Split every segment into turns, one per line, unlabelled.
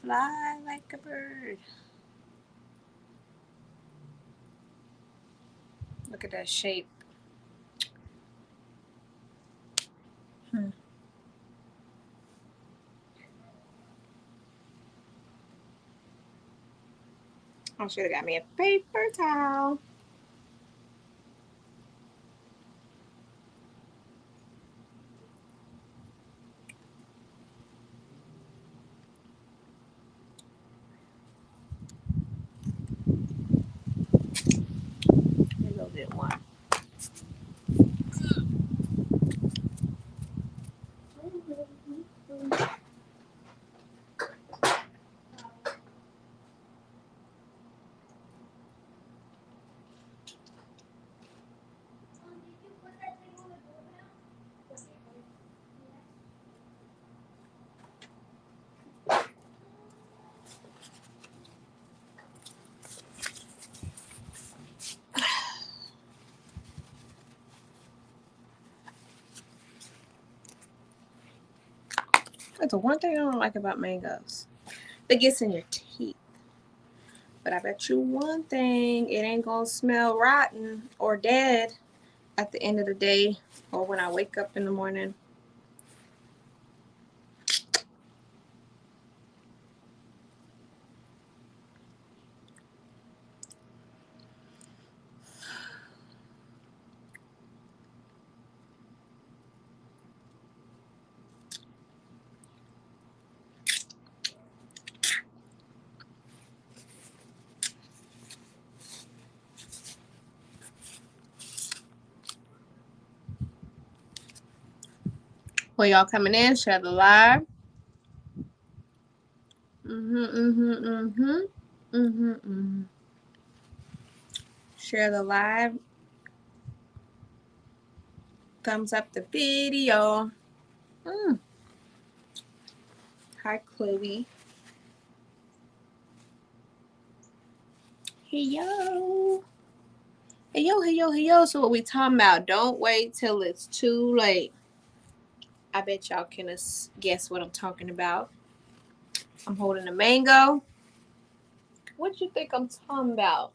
Fly like a bird. Look at that shape. I should have got me a paper towel. A little bit one. That's the one thing I don't like about mangoes. It gets in your teeth. But I bet you one thing, it ain't gonna smell rotten or dead at the end of the day or when I wake up in the morning. Well, y'all coming in, share the live. Share the live. Thumbs up the video. Hi, Chloe. Hey, yo. Hey, yo, hey, yo, hey, yo. So what we talking about? Don't wait till it's too late. I bet y'all can guess what I'm talking about. I'm holding a mango. What you think I'm talking about?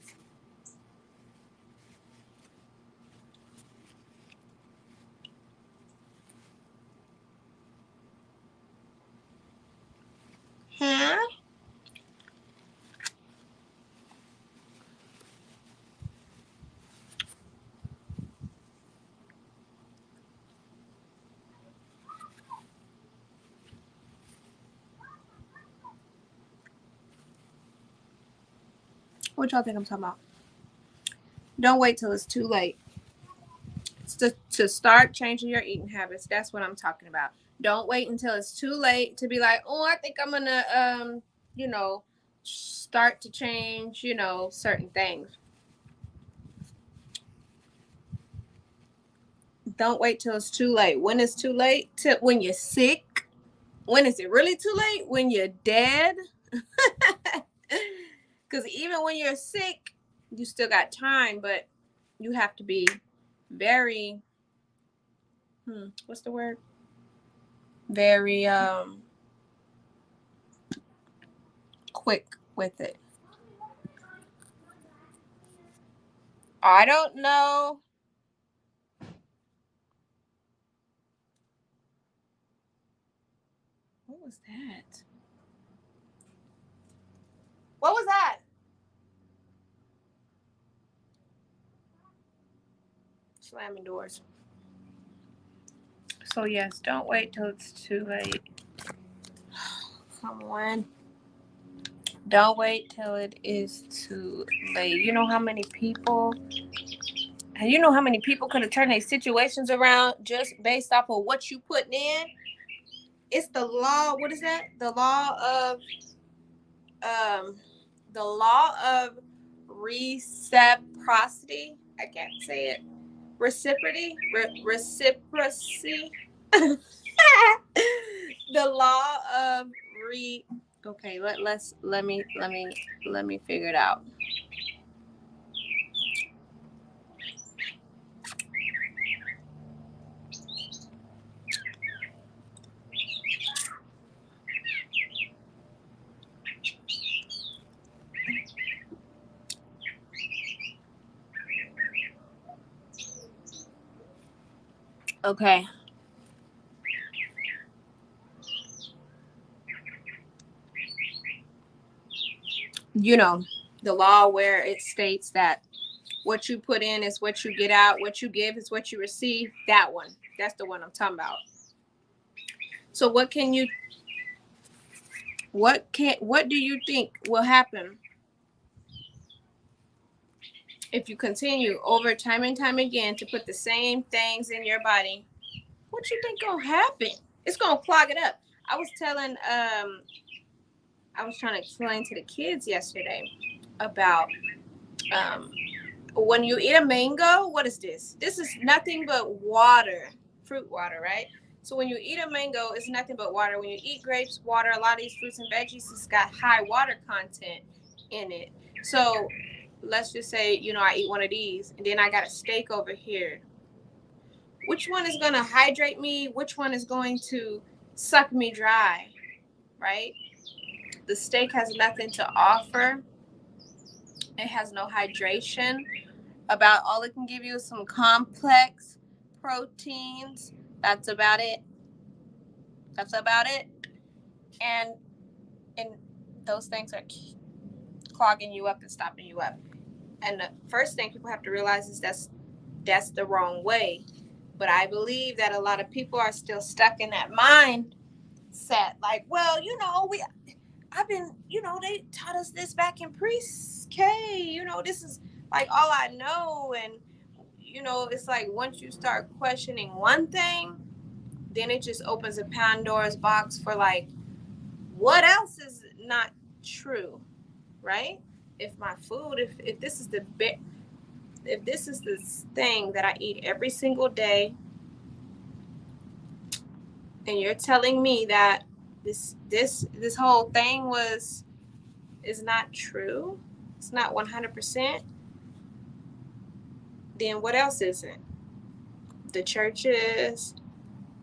Huh? What y'all think I'm talking about? Don't wait till it's too late. It's to start changing your eating habits. That's what I'm talking about. Don't wait until it's too late to be like, oh, I think I'm gonna start to change, certain things. Don't wait till it's too late. When it's too late? When you're sick. When is it really too late? When you're dead. Because even when you're sick, you still got time, but you have to be very, what's the word? Very quick with it. I don't know. What was that? What was that? Slamming doors. So yes, don't wait till it's too late. Come on. Don't wait till it is too late. You know how many people could have turned their situations around just based off of what you putting in? It's the law. What is that? The law of reciprocity. I can't say it. Reciprocity. Reciprocity. The law of re. Okay, let me figure it out. Okay. You know, the law where it states that what you put in is what you get out, what you give is what you receive. That one. That's the one I'm talking about. So what do you think will happen if you continue over time and time again to put the same things in your body? What you think gonna happen? It's gonna clog it up. I was trying to explain to the kids yesterday about um when you eat a mango, what is this? This is nothing but water, fruit water, right? So when you eat a mango, it's nothing but water. When you eat grapes, water. A lot of these fruits and veggies has got high water content in it. So let's just say, I eat one of these and then I got a steak over here. Which one is going to hydrate me? Which one is going to suck me dry, right? The steak has nothing to offer. It has no hydration. About all it can give you is some complex proteins. That's about it. That's about it. And and those things are clogging you up and stopping you up. And the first thing people have to realize is that's the wrong way. But I believe that a lot of people are still stuck in that mindset. Like, well, I've been, they taught us this back in pre-K. This is like all I know. And it's like once you start questioning one thing, then it just opens a Pandora's box for like, what else is not true, right? If my food, if this is if this is this thing that I eat every single day, and you're telling me that this whole thing is not true, it's not 100%, then what else isn't? The churches,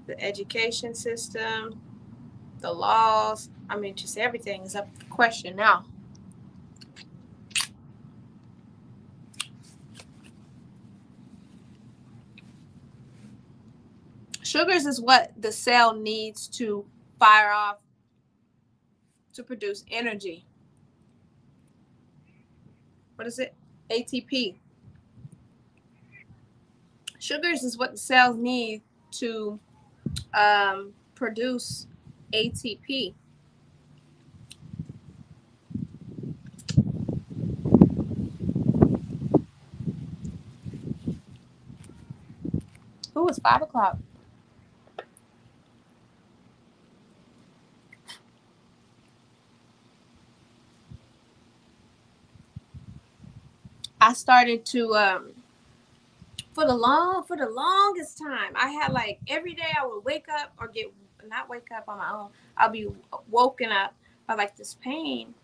the education system, the laws. I mean, just everything is up for question now. Sugars is what the cell needs to fire off to produce energy. What is it? ATP. Sugars is what the cells need to produce ATP. Ooh, it's 5 o'clock. I started to for the longest time. I had like every day I would wake up or get not wake up on my own. I'll be woken up by like this pain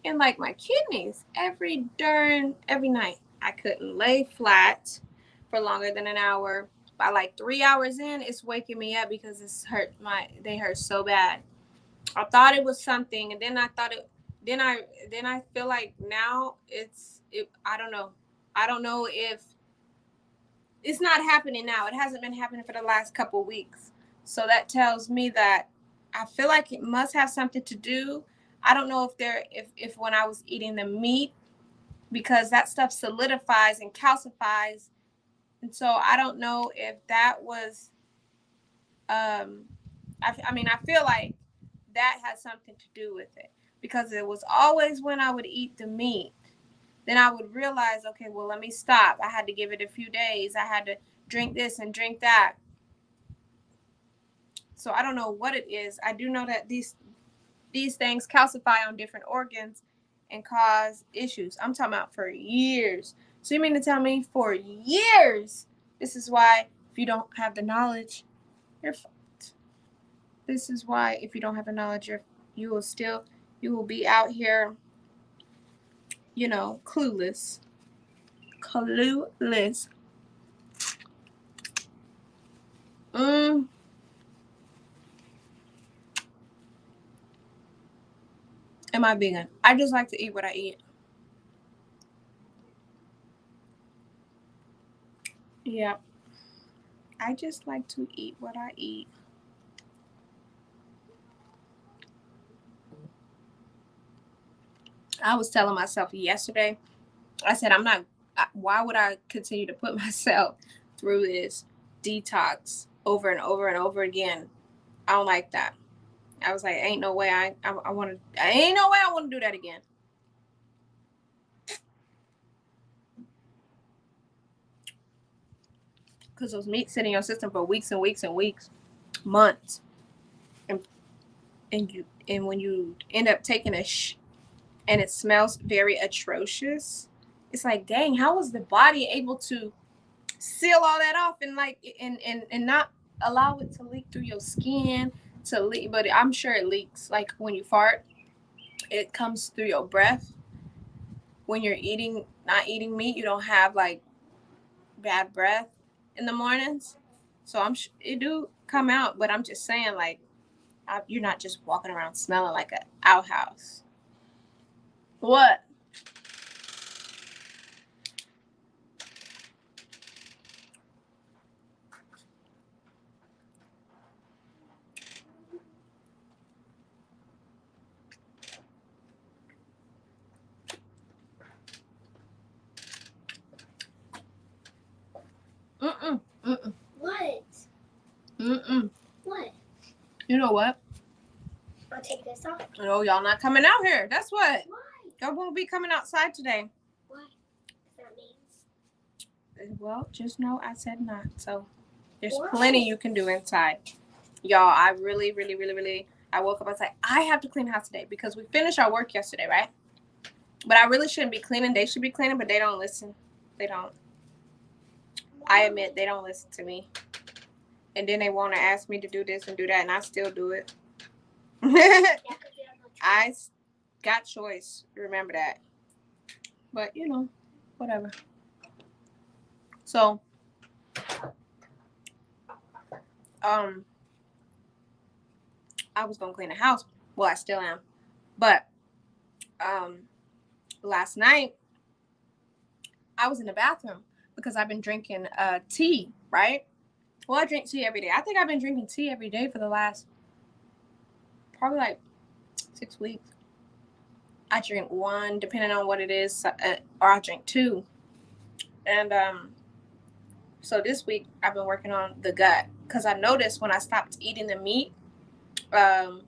in like my kidneys every night. I couldn't lay flat for longer than an hour. By like 3 hours in, it's waking me up because they hurt so bad. I thought it was something, and then I thought it. Then I feel like now I don't know. I don't know if it's not happening now. It hasn't been happening for the last couple of weeks. So that tells me that I feel like it must have something to do. I don't know if when I was eating the meat, because that stuff solidifies and calcifies, and so I don't know if that was. I mean, I feel like that has something to do with it, because it was always when I would eat the meat, then I would realize, okay, well, let me stop. I had to give it a few days. I had to drink this and drink that. So I don't know what it is. I do know that these things calcify on different organs and cause issues. I'm talking about for years. So you mean to tell me for years? This is why if you don't have the knowledge, you're fucked. This is why if you don't have the knowledge, you will be out here, clueless. Clueless. Mm. Am I vegan? I just like to eat what I eat. Yeah. I just like to eat what I eat. I was telling myself yesterday, I said, why would I continue to put myself through this detox over and over and over again? I don't like that. I was like, ain't no way I want to, ain't no way I want to do that again. Because those meats sit in your system for weeks and weeks and weeks, months. And when you end up taking and it smells very atrocious, it's like, dang, how was the body able to seal all that off and not allow it to leak through your skin to leak? But I'm sure it leaks. Like when you fart, it comes through your breath. When you're not eating meat, you don't have like bad breath in the mornings. So it do come out, but I'm just saying, like, you're not just walking around smelling like an outhouse. What? Mm-mm. Mm-mm.
What?
Mm-mm.
What?
You know what?
I'll take this off.
No, y'all not coming out here. That's what.
Why?
Y'all won't be coming outside today.
Why? That means.
Well, just know I said not. So there's
Why?
plenty you can do inside. Y'all, I really, really, really, really, I woke up, I was like, I have to clean the house today because we finished our work yesterday, right? But I really shouldn't be cleaning. They should be cleaning, but they don't listen. They don't. I admit they don't listen to me. And then they want to ask me to do this and do that, and I still do it. I got choice. Remember that. But, whatever. So, I was going to clean the house. Well, I still am. But, last night, I was in the bathroom because I've been drinking tea, right? Well, I drink tea every day. I think I've been drinking tea every day for the last probably like 6 weeks. I drink one, depending on what it is, or I drink two. And so this week I've been working on the gut because I noticed when I stopped eating the meat last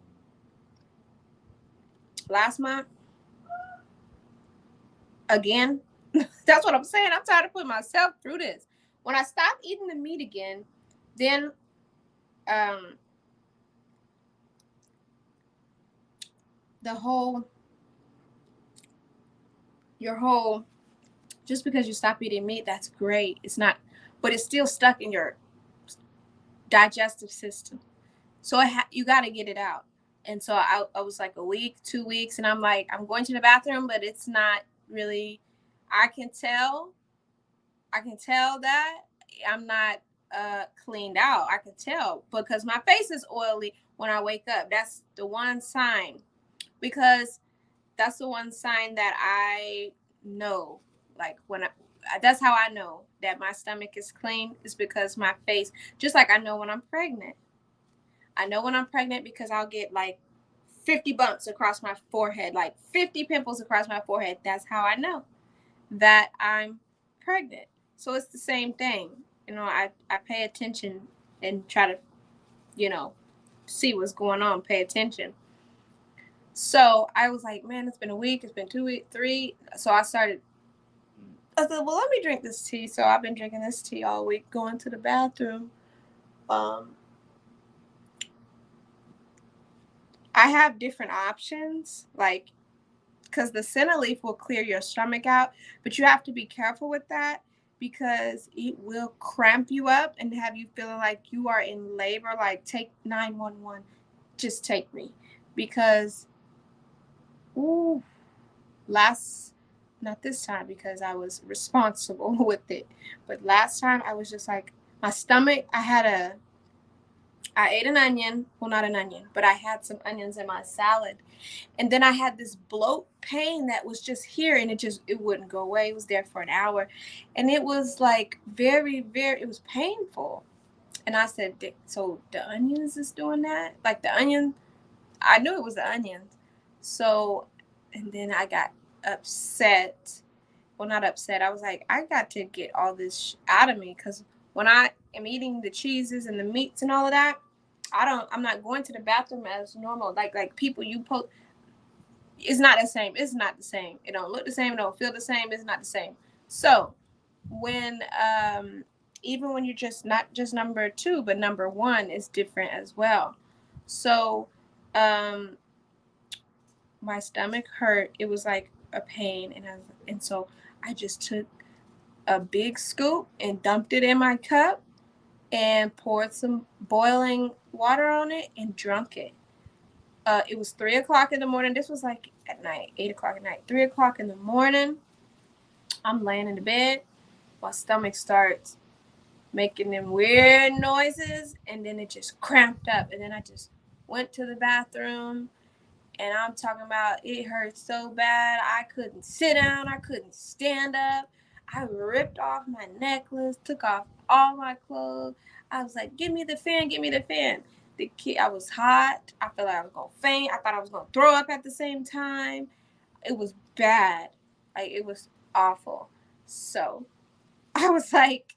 month, again, that's what I'm saying. I'm tired of putting myself through this. When I stopped eating the meat again, then just because you stop eating meat, that's great. It's not, but it's still stuck in your digestive system. So you got to get it out. And so I was like a week, 2 weeks, and I'm like, I'm going to the bathroom, but it's not really, I can tell that I'm not cleaned out. I can tell because my face is oily when I wake up. That's the one sign, because that's the one sign that I know. Like that's how I know that my stomach is clean, is because my face, just like I know when I'm pregnant. I know when I'm pregnant because I'll get like 50 bumps across my forehead, like 50 pimples across my forehead. That's how I know that I'm pregnant. So it's the same thing. I pay attention and try to, see what's going on, pay attention. So I was like, man, it's been a week, it's been 2 weeks, 3. So I said, well, let me drink this tea. So I've been drinking this tea all week, going to the bathroom. I have different options, like, because the senna leaf will clear your stomach out, but you have to be careful with that because it will cramp you up and have you feeling like you are in labor. Like, take 911, just take me, because not this time because I was responsible with it, but last time I was just like, my stomach, I ate an onion. Well, not an onion, but I had some onions in my salad. And then I had this bloat pain that was just here, and it wouldn't go away. It was there for an hour. And it was like very, very, it was painful. And I said, so the onions is doing that? Like the onion, I knew it was the onions. So, and then I got upset. Well, not upset. I was like, I got to get all this out of me, because when I am eating the cheeses and the meats and all of that, I'm not going to the bathroom as normal. Like people you post, it's not the same. It's not the same. It don't look the same. It don't feel the same. It's not the same. So when even when you're just not just number 2 but number 1 is different as well. So my stomach hurt. It was like a pain, and so I just took a big scoop and dumped it in my cup and poured some boiling water on it and drunk it. It was 3 o'clock in the morning. This was like at night, 8 o'clock at night. 3 o'clock in the morning, I'm laying in the bed. My stomach starts making them weird noises, and then it just cramped up. And then I just went to the bathroom, and I'm talking about it hurt so bad. I couldn't sit down. I couldn't stand up. I ripped off my necklace, took off all my clothes. I was like, give me the fan, give me the fan. The kid, I was hot. I felt like I was going to faint. I thought I was going to throw up at the same time. It was bad. Like, it was awful. So I was like,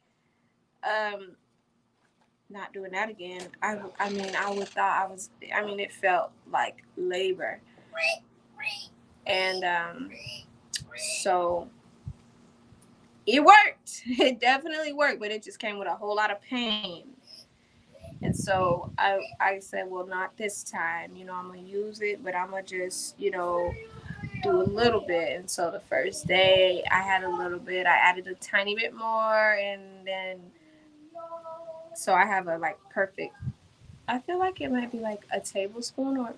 not doing that again. I mean, I would thought I was, I mean, it felt like labor. And so it worked. It definitely worked, but it just came with a whole lot of pain. And so I said, well, not this time. You know, I'm going to use it, but I'm going to just, you know, do a little bit. And so the first day I had a little bit. I added a tiny bit more. And then, so I have a like perfect, I feel like it might be like a tablespoon or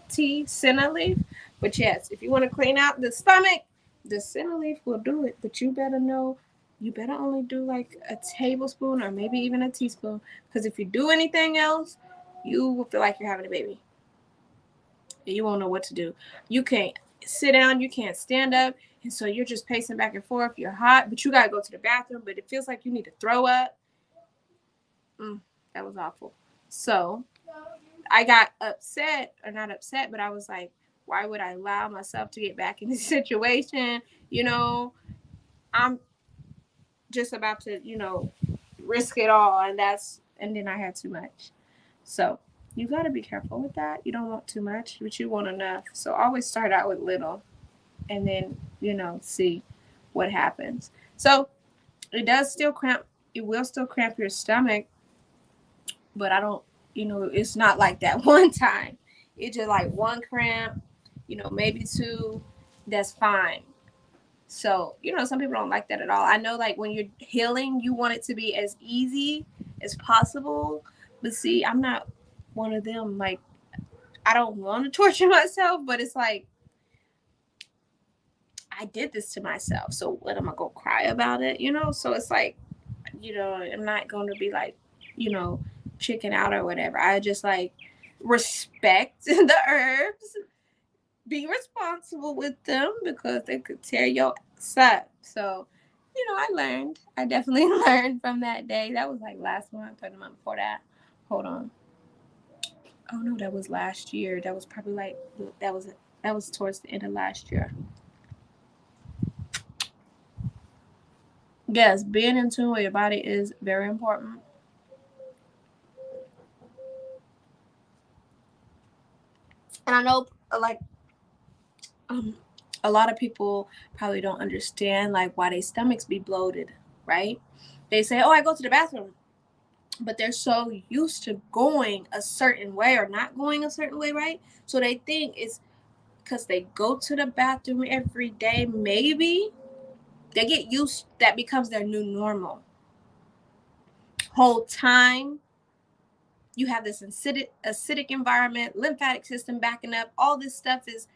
tea senna leaf. But yes, if you want to clean out the stomach, the senna leaf will do it. But you better know, you better only do like a tablespoon or maybe even a teaspoon. Because if you do anything else, you will feel like you're having a baby. You won't know what to do. You can't sit down, you can't stand up. And so you're just pacing back and forth. You're hot, but you got to go to the bathroom. But it feels like you need to throw up. That was awful. So I got upset, or not upset, but I was like, why would I allow myself to get back in this situation? You know, I'm just about to, you know, risk it all. And then I had too much. So you got to be careful with that. You don't want too much, but you want enough. So always start out with little and then, you know, see what happens. So it does still cramp. It will still cramp your stomach, but I don't, you know, it's not like that one time. It's just like one cramp, you know, maybe 2. That's fine. So, you know, some people don't like that at all. I know, like, when you're healing, you want it to be as easy as possible. But see, I'm not one of them. Like, I don't want to torture myself, but it's like, I did this to myself. So, what am I going to cry about it? You know? So, it's like, you know, I'm not going to be like, you know, chicken out or whatever. I just like respect the herbs, be responsible with them because they could tear your ass up. So, you know, I learned. I definitely learned from that day. That was like last month or the month before that. Hold on. Oh no, that was last year. That was probably like that was towards the end of last year. Yes, being in tune with your body is very important. And I know like um a lot of people probably don't understand like why their stomachs be bloated, right? They say, "Oh, I go to the bathroom." But they're so used to going a certain way or not going a certain way, right? So they think it's because they go to the bathroom every day, maybe they get used, that becomes their new normal. Whole time you have this acidic environment, lymphatic system backing up, all this stuff is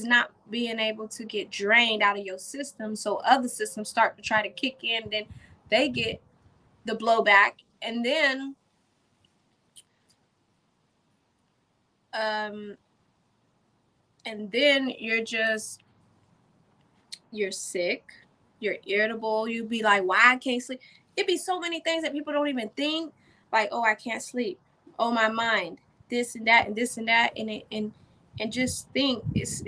not being able to get drained out of your system. So other systems start to try to kick in, then they get the blowback, and then um you're sick, you're irritable, you be like, why I can't sleep. It'd be so many things that people don't even think. Like, oh, I can't sleep. Oh, my mind. This and that and this and that and just think it's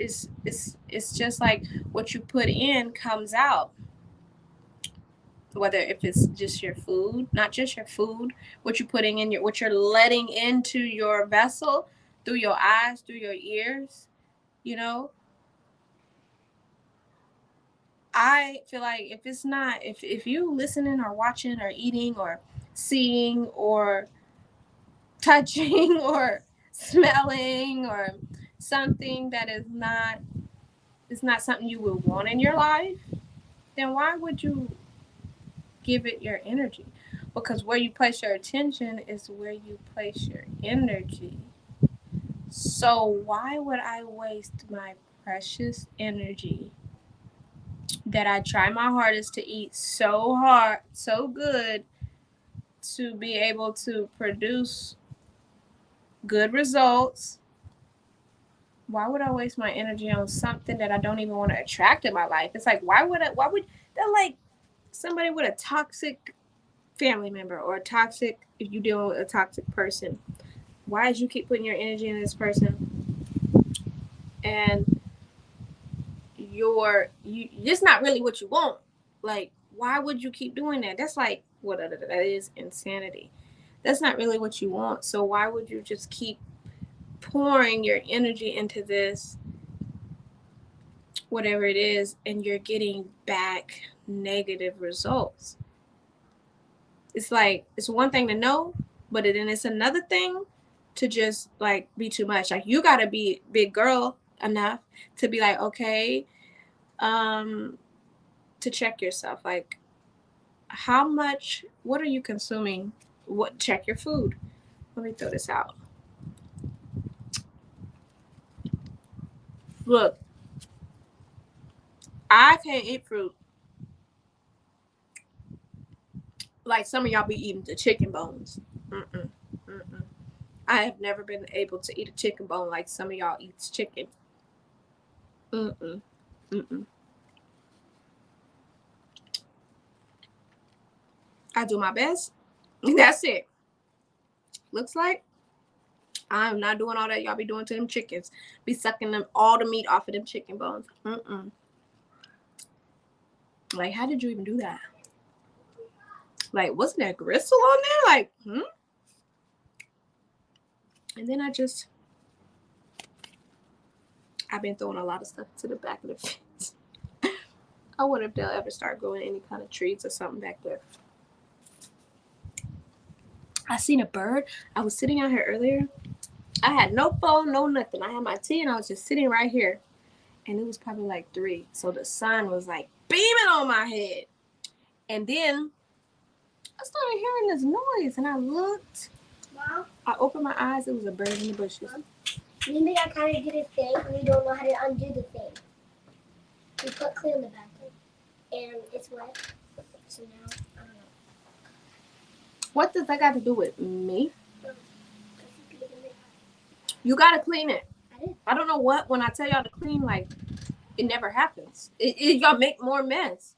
just like what you put in comes out. Whether if it's just your food, not just your food, what you're putting in what you're letting into your vessel through your eyes, through your ears, you know. I feel like if it's not if you listening or watching or eating or seeing or touching or smelling or something that is not something you would want in your life, then why would you give it your energy? Because where you place your attention is where you place your energy. So why would I waste my precious energy that I try my hardest to eat so hard, so good to be able to produce good results? Why would I waste my energy on something that I don't even want to attract in my life? It's like, why would that, like somebody with a toxic family member or a toxic, if you deal with a toxic person, why did you keep putting your energy in this person and it's not really what you want? Like, why would you keep doing that? That's like that is insanity. That's not really what you want. So why would you just keep pouring your energy into this, whatever it is, and you're getting back negative results? It's like, it's one thing to know, but then it's another thing to just like be too much. Like, you gotta be big girl enough to be like, okay, to check yourself. Like, what are you consuming? Check your food. Let me throw this out. Look, I can't eat fruit like some of y'all be eating the chicken bones. Mm-mm, mm-mm. I have never been able to eat a chicken bone like some of y'all eats chicken. Mm-mm, mm-mm. I do my best. That's it. Looks like I'm not doing all that y'all be doing to them chickens. Be sucking them all the meat off of them chicken bones. Mm-mm. Like, how did you even do that? Like, wasn't there gristle on there? Like, And then I've been throwing a lot of stuff to the back of the fence. I wonder if they'll ever start growing any kind of trees or something back there. I seen a bird. I was sitting out here earlier. I had no phone, no nothing. I had my tea and I was just sitting right here. And it was probably like 3. So the sun was like beaming on my head. And then I started hearing this noise and I looked.
Wow.
I opened my eyes. It was a bird in the bushes.
Maybe I kind of did a thing and we don't know how to undo the thing. We put clay on the bathroom and it's wet. So now, I don't know.
What does that got to do with me? You got to clean it. I don't know what, when I tell y'all to clean, like, it never happens. Y'all make more mess.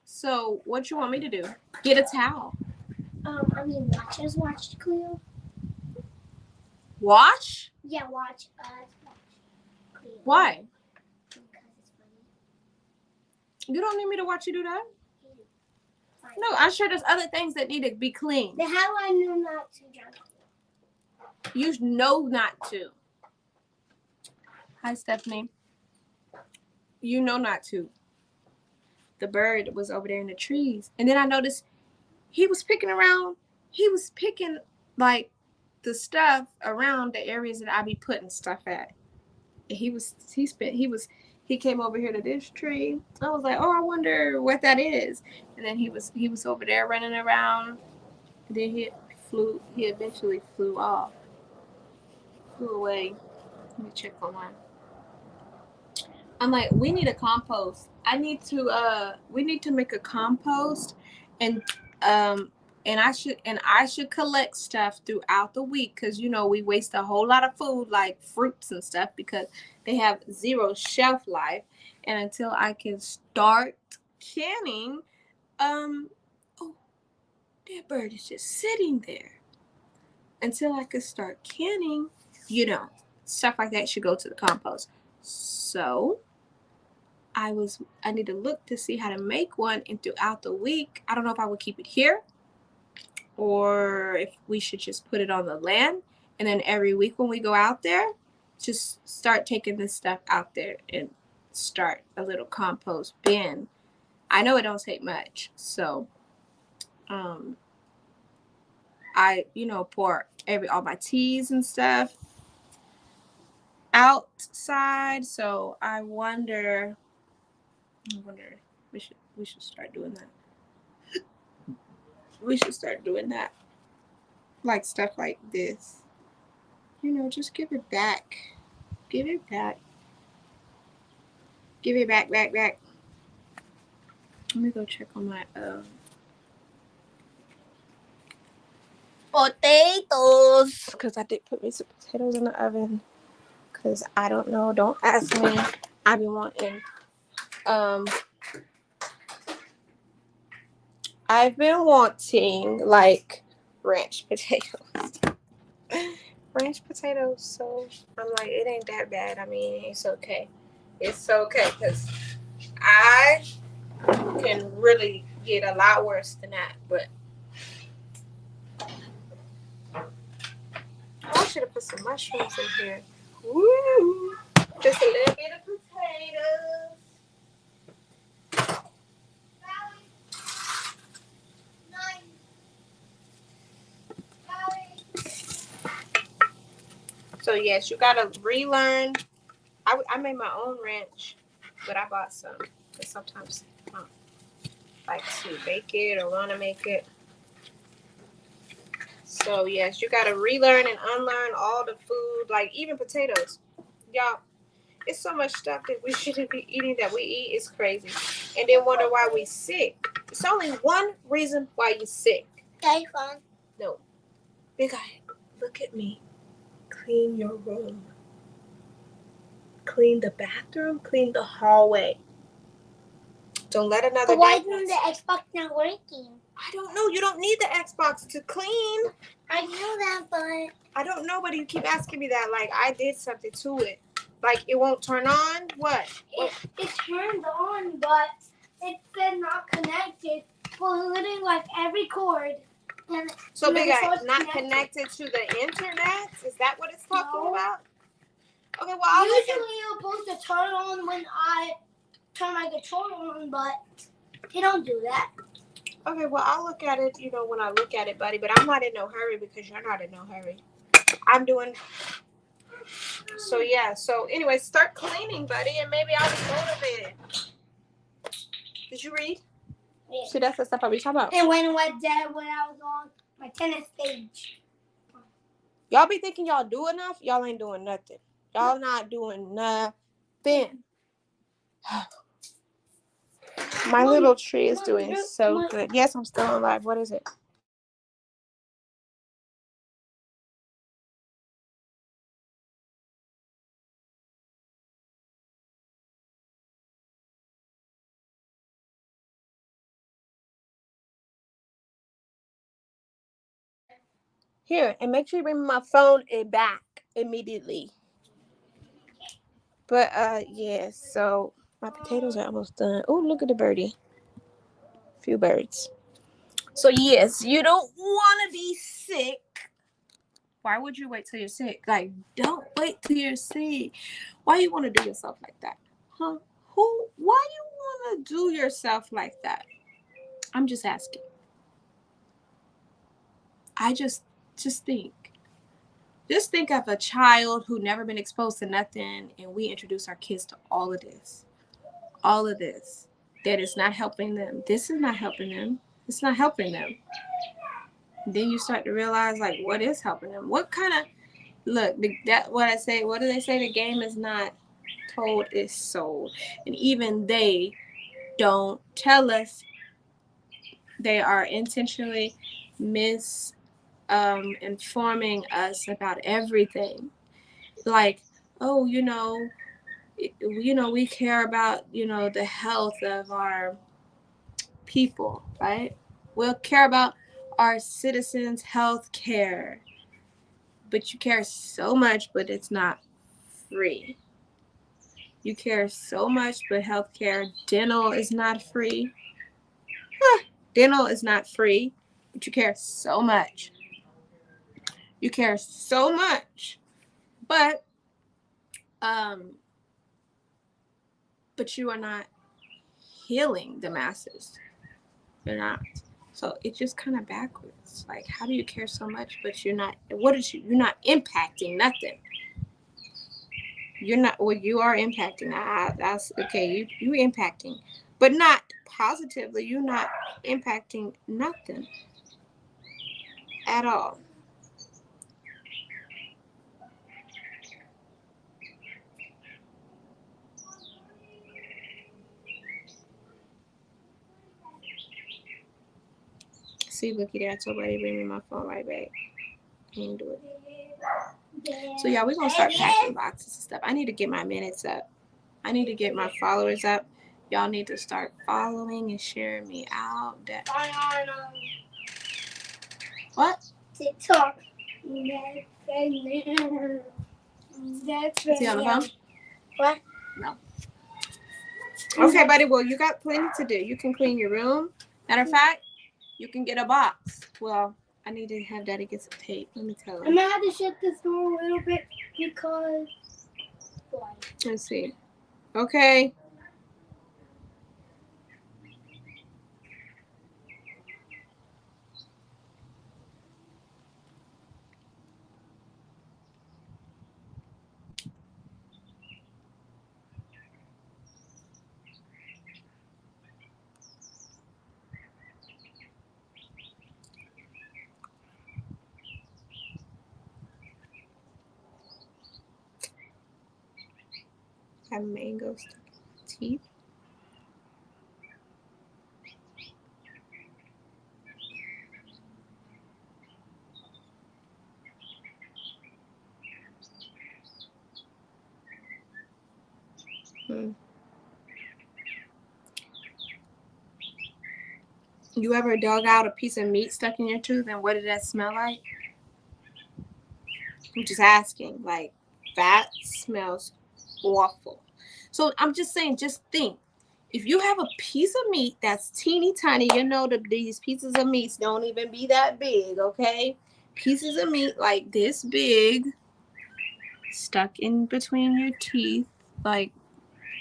So what you want me to do? Get a towel.
Watch us watch Cleo.
Wash?
Yeah, watch us watch Cleo.
Why?
Because it's funny.
You don't need me to watch you do that? No, I'm sure there's other things that need to be cleaned.
Then how do I know not to jump?
You know not to. Hi, Stephanie. You know not to. The bird was over there in the trees. And then I noticed he was picking around. He was picking, like, the stuff around the areas that I be putting stuff at. And he came over here to this tree. I was like, oh, I wonder what that is. And then he was over there running around. And then he eventually flew off. Flew away. Let me check on mine. I'm like, we need a compost. We need to make a compost and I should collect stuff throughout the week because we waste a whole lot of food like fruits and stuff because they have 0 shelf life. And until I can start canning, oh, that bird is just sitting there. Until I could start canning, stuff like that should go to the compost. So I need to look to see how to make one, and throughout the week, I don't know if I would keep it here or if we should just put it on the land, and then every week when we go out there, just start taking this stuff out there and start a little compost bin. I know it don't take much, so I pour all my teas and stuff outside. So I wonder we should start doing that. We should start doing that. Like stuff like this. Just give it back. Give it back. Give it back. Let me go check on my potatoes, because I did put me some potatoes in the oven. Because I don't know. Don't ask me. I've been wanting like ranch potatoes. Ranch potatoes. So I'm like, it ain't that bad. I mean, it's okay. It's okay, because I can really get a lot worse than that. But I should have put some mushrooms in here. Woo! Just a little bit of potatoes. So yes, you gotta relearn. I made my own ranch, but I bought some. Because sometimes I like to bake it or want to make it. So yes, you gotta relearn and unlearn all the food, like even potatoes. Y'all, it's so much stuff that we shouldn't be eating that we eat. It's crazy. And then wonder why we sick. It's only one reason why you're sick.
Okay, fine.
No. Big eye, look at me. Clean your room. Clean the bathroom. Clean the hallway. Don't let another.
But why isn't the Xbox not working?
I don't know. You don't need the Xbox to clean.
I know that, but
I don't know, but you keep asking me that. Like I did something to it. Like it won't turn on. What?
It turned on, but it said not connected for literally like every cord. And
so big eye, not connected to the internet? Is that what it's talking about? Okay, well
usually you're supposed to turn on when I turn my controller on, but they don't do that.
Okay, well I'll look at it, when I look at it, buddy. But I'm not in no hurry because you're not in no hurry. I'm doing. So yeah. So anyway, start cleaning, buddy, and maybe I'll be motivated. Did you read?
Yeah.
See, that's the stuff I be talking about.
And when I was on my tennis stage.
Y'all be thinking y'all do enough? Y'all ain't doing nothing. Y'all not doing nothing. My little tree is doing so good. Yes, I'm still alive. What is it? Here, and make sure you bring my phone back immediately. But yeah, so my potatoes are almost done. Oh, look at the birdie. Few birds. So yes, you don't want to be sick. Why would you wait till you're sick? Like, don't wait till you're sick. Why you want to do yourself like that? Huh? Why you want to do yourself like that? I'm just asking. I just think. Just think of a child who never been exposed to nothing, and we introduce our kids to all of this. All of this. That is not helping them. This is not helping them. It's not helping them. Then you start to realize, like, what is helping them? What kind of, look, what do they say? The game is not told, it's sold. And even they don't tell us. They are intentionally informing us about everything. Like, oh, we care about, the health of our people, right? We'll care about our citizens' health care. But you care so much, but it's not free. You care so much, but healthcare, dental is not free. Dental is not free, but you care so much. You care so much, but you are not healing the masses. You're not. So it's just kind of backwards. Like, how do you care so much, but you're not? You're not impacting nothing. You're not. Well, you are impacting. That's okay. You impacting, but not positively. You're not impacting nothing at all. See, looky there. I told somebody to bring me my phone right back. Can't do it. So yeah, we're gonna start packing boxes and stuff. I need to get my minutes up. I need to get my followers up. Y'all need to start following and sharing me out. What?
TikTok.
Is he on the phone?
What?
No. Okay, buddy. Well, you got plenty to do. You can clean your room. Matter of fact, you can get a box. Well, I need to have Daddy get some tape. Let me tell him.
I'm gonna have to shut this door a little bit because.
Let's see. Okay. Have mango stuck in my teeth. You ever dug out a piece of meat stuck in your tooth, and what did that smell like? I'm just asking. Like, that smells awful. So I'm just saying, just think. If you have a piece of meat that's teeny tiny, you know that these pieces of meat don't even be that big, okay? Pieces of meat like this big, stuck in between your teeth, like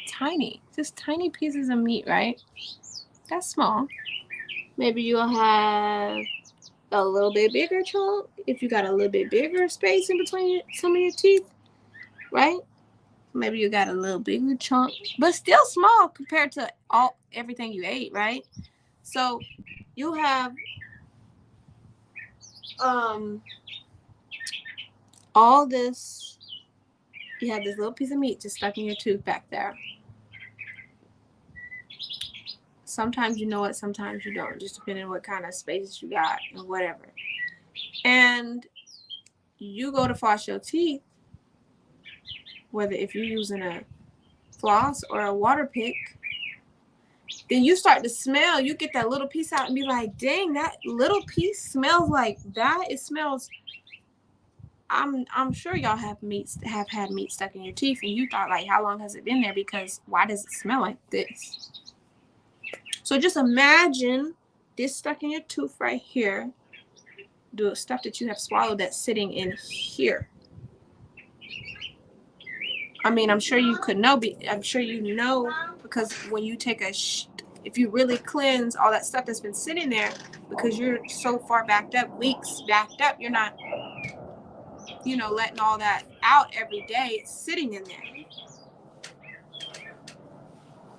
tiny, just tiny pieces of meat, right? That's small. Maybe you'll have a little bit bigger chunk if you got a little bit bigger space in between some of your teeth, right? Maybe you got a little bigger chunk, but still small compared to everything you ate, right? So you have all this. You have this little piece of meat just stuck in your tooth back there. Sometimes you know it, sometimes you don't, just depending on what kind of space you got and whatever. And you go to floss your teeth, whether if you're using a floss or a water pick, then you start to smell. You get that little piece out and be like, dang, that little piece smells like that. It smells. I'm sure y'all have had meat stuck in your teeth, and you thought, like, how long has it been there? Because why does it smell like this? So just imagine this stuck in your tooth right here. The stuff that you have swallowed that's sitting in here. I mean, I'm sure you could know. I'm sure you know, because when you take if you really cleanse all that stuff that's been sitting there, because you're so far backed up, weeks backed up, you're not, letting all that out every day. It's sitting in there.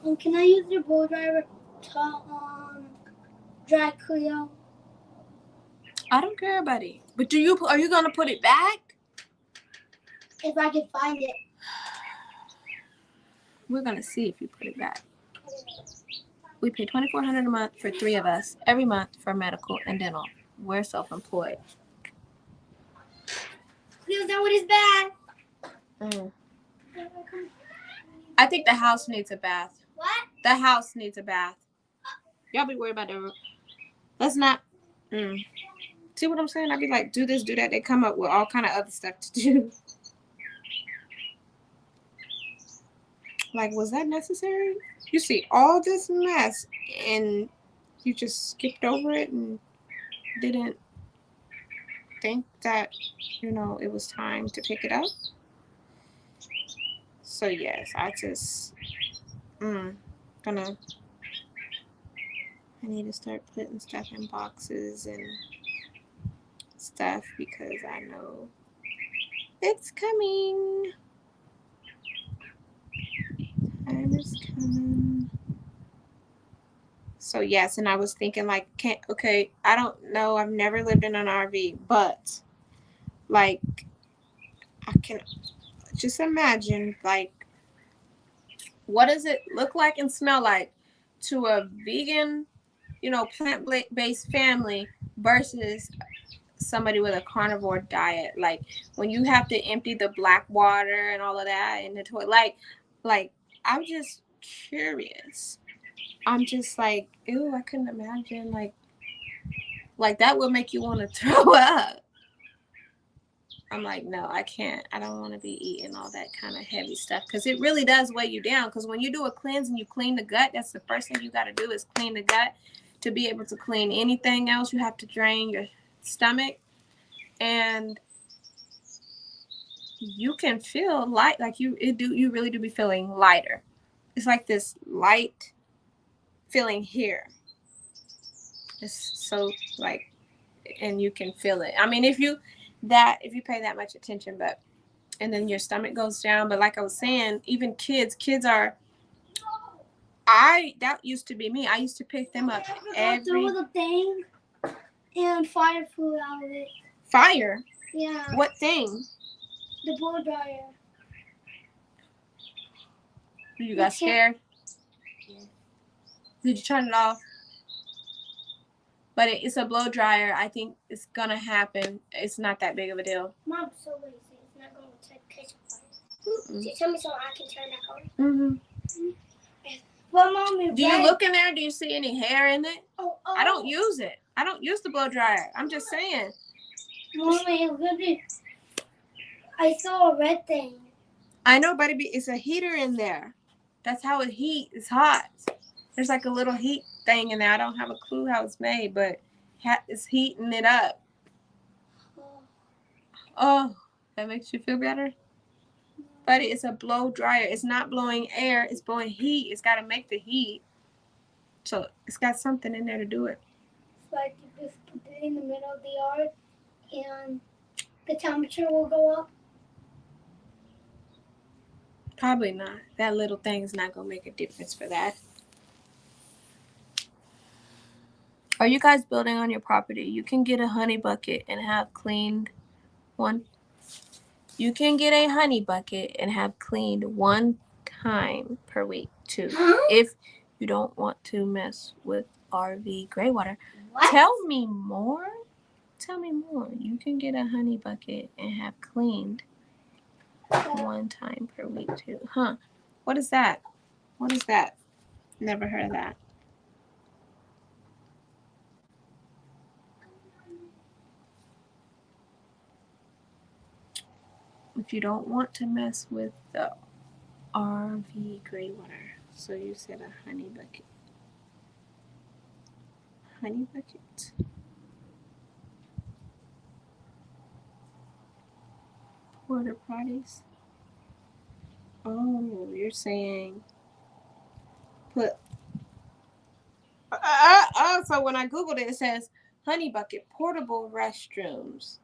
And can I use your blow dryer to dry Cleo?
I don't care, buddy. But are you gonna put it back?
If I can find it.
We're gonna see if you put it back. We pay $2,400 a month for 3 of us every month for medical and dental. We're self-employed.
Cleo's done with his bath.
I think the house needs a bath.
What?
The house needs a bath. Y'all be worried about the. Let's not. See what I'm saying? I be like, do this, do that. They come up with all kind of other stuff to do. Like, was that necessary? You see all this mess, and you just skipped over it and didn't think that, it was time to pick it up. So yes, I just gonna. I need to start putting stuff in boxes and stuff because I know it's coming. Time is coming. So yes, and I was thinking like, I don't know. I've never lived in an RV, but like, I can just imagine like, what does it look like and smell like to a vegan, plant-based family versus somebody with a carnivore diet? Like when you have to empty the black water and all of that in the toilet, like I'm just curious. I'm just like, ew, I couldn't imagine like that would make you want to throw up. I'm like, no, I can't. I don't want to be eating all that kind of heavy stuff because it really does weigh you down. Because when you do a cleanse and you clean the gut, that's the first thing you got to do is clean the gut. To be able to clean anything else, you have to drain your stomach, and you can feel light. Like you really do be feeling lighter. It's like this light feeling here. It's so like, and you can feel it. I mean, if you pay that much attention, but and then your stomach goes down. But like I was saying, even kids are. That used to be me. I used to pick them up every.
There was a thing, and fire flew out of it.
Fire?
Yeah.
What thing?
The blow dryer.
You got scared? Yeah. Did you turn it off? But it's a blow dryer. I think it's gonna happen. It's not that big of a deal.
Mom, so what is it? It's not gonna catch fire. Tell me so I can turn that on. Well, Mommy,
do you look in there? Do you see any hair in it?
Oh.
I don't use it. I don't use the blow dryer. I'm just saying.
Mommy, I saw a red thing.
I know, but it's a heater in there. That's how it heat. It's hot. There's like a little heat thing in there. I don't have a clue how it's made, but it's heating it up. Oh, that makes you feel better? But it's a blow dryer. It's not blowing air. It's blowing heat. It's got to make the heat. So it's got something in there to do it.
It's like you just put it in the middle of the yard and the temperature will go up.
Probably not. That little thing is not going to make a difference for that. Are you guys building on your property? You can get a honey bucket and have cleaned one. You can get a honey bucket and have cleaned one time per week too. If you don't want to mess with RV gray water.
What?
Tell me more. You can get a honey bucket and have cleaned one time per week too. Huh? What is that? Never heard of that. If you don't want to mess with the RV gray water. So you said a honey bucket. Honey bucket. Porta potties. Oh, you're saying put. So when I googled it, it says honey bucket portable restrooms.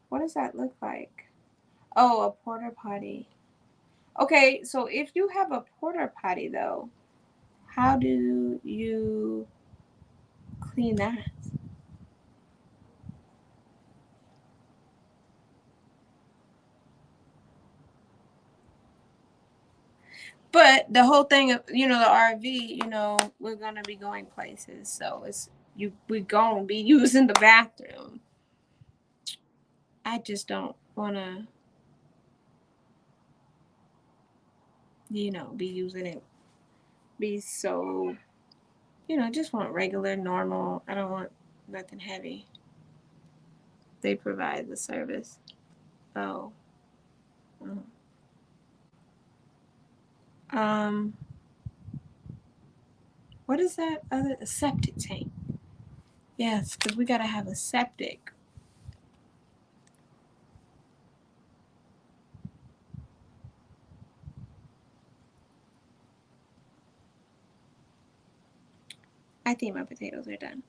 What does that look like? Oh, a porta potty. Okay, so if you have a porta potty though, how do you clean that? But the whole thing of, the RV, we're gonna be going places, so we're gonna be using the bathroom. I just don't wanna, be using it, be so just want regular, normal. I don't want nothing heavy. They provide the service. Oh. Um, what is that other? A septic tank. Yes, because we gotta have a septic. I think my potatoes are done.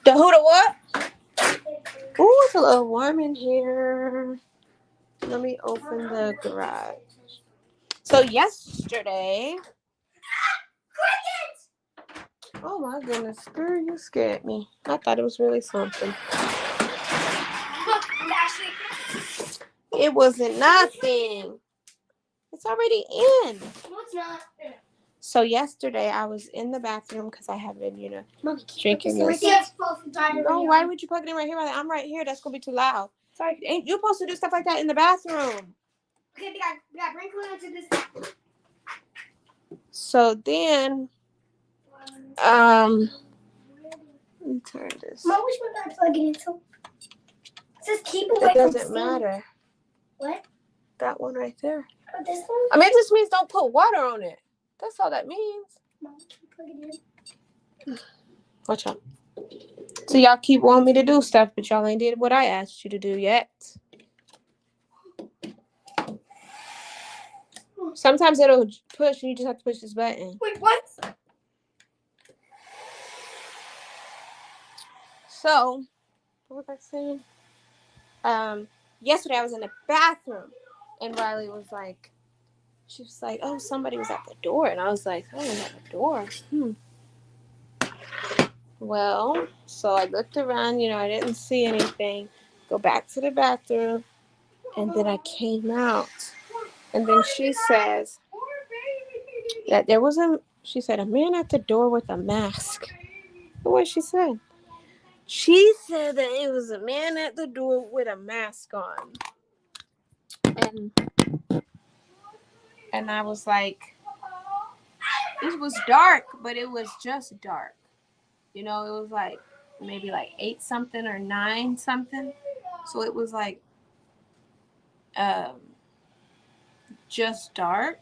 The who the what? Ooh, it's a little warm in here. Let me open the garage. So yesterday. Oh my goodness, girl, you scared me. I thought it was really something. It wasn't nothing. It's already in.
No, it's not.
So yesterday I was in the bathroom because I have been,
Mom,
drinking
this.
this. No, why would you plug it in right here? I'm right here. That's gonna be too loud. Sorry, ain't you supposed to do stuff like that in the bathroom?
Okay, we got bring Cooler to this.
So then, let me turn this.
Mom, which one do I plug it into? It says keep away
It
from
doesn't matter.
What?
That one right there.
Oh, this one?
I mean, it just means don't put water on it. That's all that means.
Mom, can you plug it in?
Watch out. So y'all keep wanting me to do stuff, but y'all ain't did what I asked you to do yet. Sometimes it'll push and you just have to push this button.
Wait, what?
So, what was I saying? Yesterday I was in the bathroom and Riley was like, she was like, oh, somebody was at the door. And I was like, oh, at the door. Well, so I looked around, I didn't see anything. Go back to the bathroom. And then I came out. And then she says that there was she said, a man at the door with a mask. What she said? She said that it was a man at the door with a mask on. And I was like, it was dark, but it was just dark. It was like maybe like 8 something or 9 something. So it was like just dark.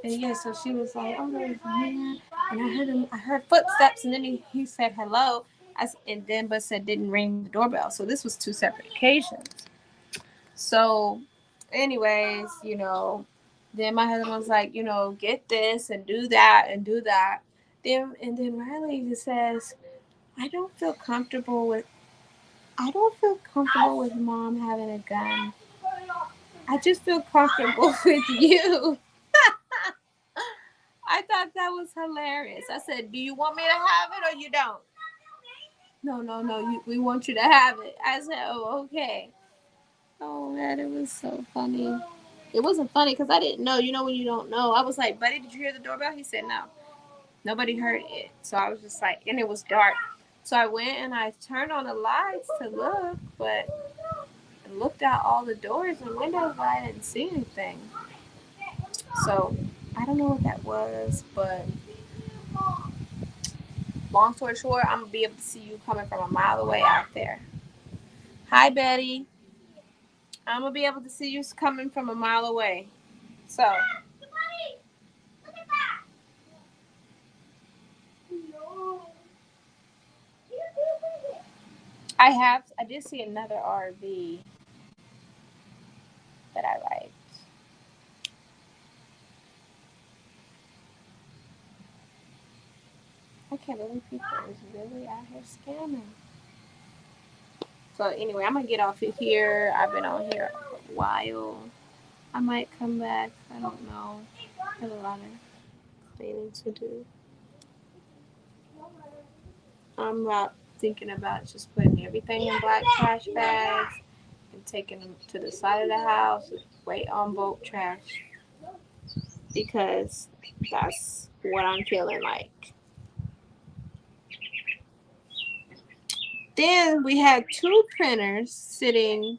And yeah, so she was like, oh, there's a man. And I heard footsteps, and then he said hello. But said didn't ring the doorbell. So this was 2 separate occasions. So anyways, then my husband was like, get this and do that and do that. Then Riley just says, I don't feel comfortable with mom having a gun. I just feel comfortable with you. I thought that was hilarious. I said, do you want me to have it or you don't? No, we want you to have it. I said, oh, okay. Oh, man, it was so funny. It wasn't funny because I didn't know. When you don't know. I was like, buddy, did you hear the doorbell? He said, no. Nobody heard it. So I was just like, and it was dark. So I went and I turned on the lights to look, but I looked out all the doors and windows, but I didn't see anything. So I don't know what that was, but long story short, I'm going to be able to see you coming from a mile away out there. Hi, Betty. I'm going to be able to see you coming from a mile away. So. Look at that. No. I did see another RV that I liked. I can't believe people is really out here scamming. So anyway, I'm going to get off of here. I've been on here a while. I might come back. I don't know. I have a lot of cleaning to do. I'm thinking about just putting everything in black trash bags and taking them to the side of the house, wait on bulk trash, because that's what I'm feeling like. Then we had two printers sitting.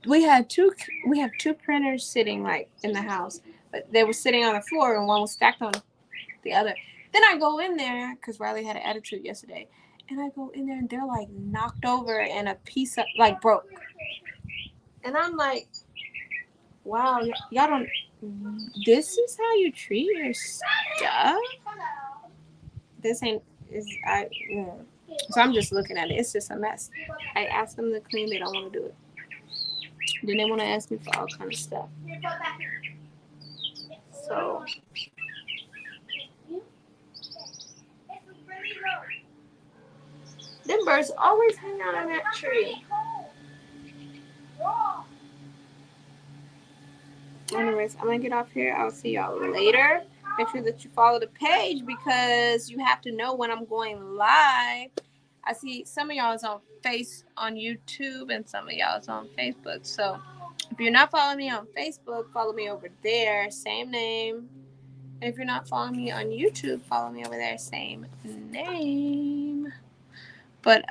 We have two printers sitting like in the house, but they were sitting on the floor and one was stacked on the other. Then I go in there because Riley had an attitude yesterday, and I go in there and they're like knocked over and a piece of like broke. And I'm like, wow, y'all don't. This is how you treat your stuff. This ain't is I. Yeah. So I'm just looking at it. It's just a mess. I asked them to clean. They don't want to do it. Then they want to ask me for all kind of stuff. So. Them birds always hang out on that tree. Anyways, I'm gonna get off here. I'll see y'all later. Make sure that you follow the page because you have to know when I'm going live. I see some of y'all is on YouTube and some of y'all is on Facebook. So if you're not following me on Facebook, follow me over there, same name. And if you're not following me on YouTube, follow me over there, same name. But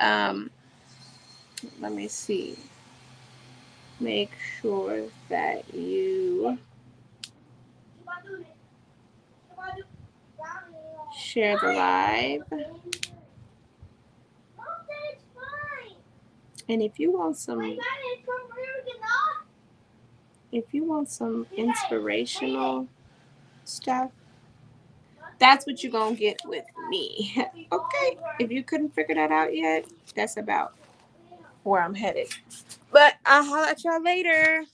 let me see. Make sure that you share the live. And if you want some inspirational stuff, that's what you're gonna get with me. Okay? If you couldn't figure that out yet, that's about where I'm headed. But I'll holler at y'all later.